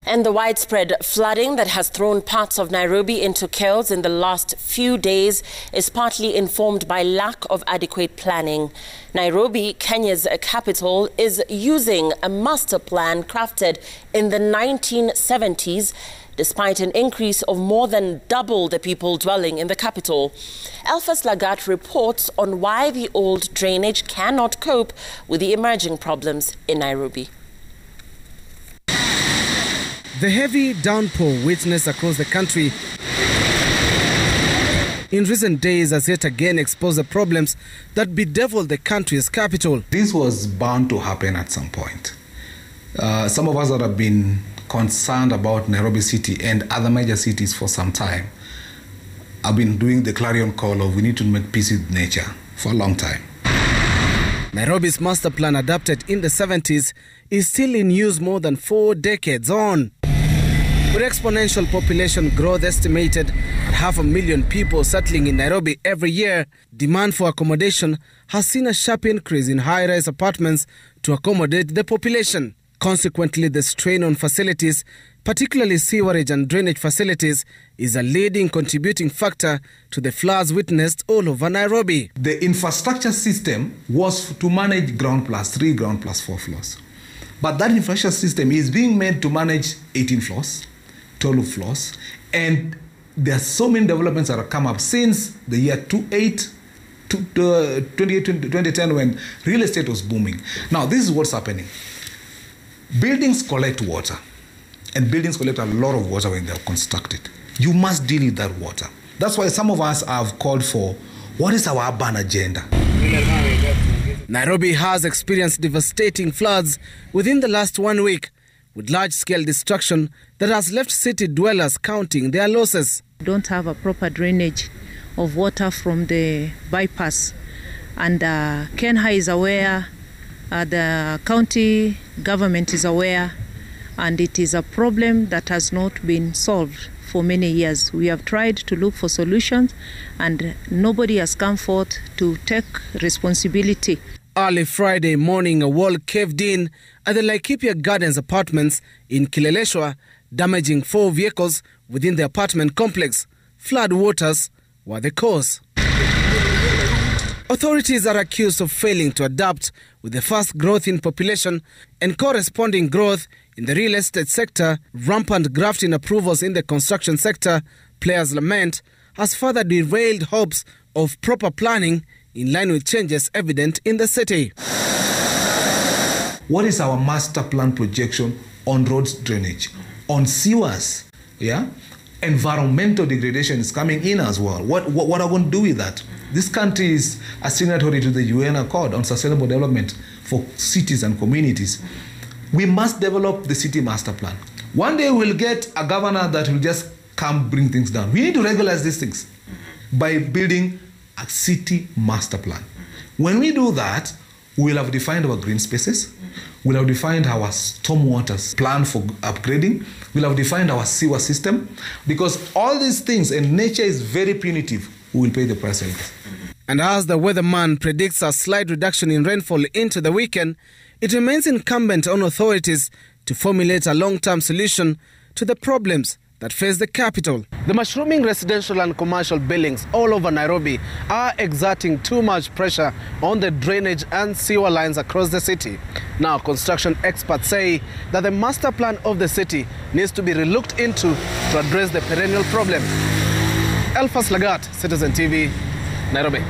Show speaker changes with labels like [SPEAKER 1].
[SPEAKER 1] And the widespread flooding that has thrown parts of Nairobi into chaos in the last few days is partly informed by lack of adequate planning. Nairobi, Kenya's capital, is using a master plan crafted in the 1970s, despite an increase of more than double the people dwelling in the capital. Haphazard reports on why the old drainage cannot cope with the emerging problems in Nairobi.
[SPEAKER 2] The heavy downpour witnessed across the country in recent days has yet again exposed the problems that bedeviled the country's capital.
[SPEAKER 3] This was bound to happen at some point. Some of us that have been concerned about Nairobi City and other major cities for some time have been doing the clarion call of we need to make peace with nature for a long time.
[SPEAKER 2] Nairobi's master plan, adopted in the 70s, is still in use more than 4 decades on. With exponential population growth estimated at 500,000 people settling in Nairobi every year, demand for accommodation has seen a sharp increase in high-rise apartments to accommodate the population. Consequently, the strain on facilities, particularly sewerage and drainage facilities, is a leading contributing factor to the floods witnessed all over Nairobi.
[SPEAKER 3] The infrastructure system was to manage ground plus 3, ground plus 4 floors. But that infrastructure system is being made to manage 18 floors, 12 floors, and there are so many developments that have come up since the year 2010 when real estate was booming. Now, this is what's happening. Buildings collect water, and buildings collect a lot of water when they're constructed. You must deal with that water. That's why some of us have called for, what is our urban agenda?
[SPEAKER 2] Nairobi has experienced devastating floods within the last 1 week, with large-scale destruction that has left city dwellers counting their losses.
[SPEAKER 4] We don't have a proper drainage of water from the bypass, and Kenha is aware, the county government is aware, and it is a problem that has not been solved for many years. We have tried to look for solutions, and nobody has come forth to take responsibility.
[SPEAKER 2] Early Friday morning, a wall caved in at the Laikipia Gardens apartments in Kileleshwa, damaging 4 vehicles within the apartment complex. Flood waters were the cause. Authorities are accused of failing to adapt with the fast growth in population and corresponding growth in the real estate sector. Rampant grafting approvals in the construction sector, players lament, has further derailed hopes of proper planning in line with changes evident in the city.
[SPEAKER 3] What is our master plan projection on roads drainage, on sewers? Yeah, environmental degradation is coming in as well. What are we going to do with that? This country is a signatory to the UN Accord on Sustainable Development for cities and communities. We must develop the city master plan. One day we'll get a governor that will just come bring things down. We need to regularize these things by building a city master plan. When we do that, we'll have defined our green spaces, we'll have defined our stormwater plan for upgrading, we'll have defined our sewer system, because all these things, and nature is very punitive, we will pay the price of it.
[SPEAKER 2] And as the weatherman predicts a slight reduction in rainfall into the weekend, it remains incumbent on authorities to formulate a long-term solution to the problems that face the capital. The mushrooming residential and commercial buildings all over Nairobi are exerting too much pressure on the drainage and sewer lines across the city. Now, construction experts say that the master plan of the city needs to be relooked into to address the perennial problem. Haphazard, Citizen TV, Nairobi.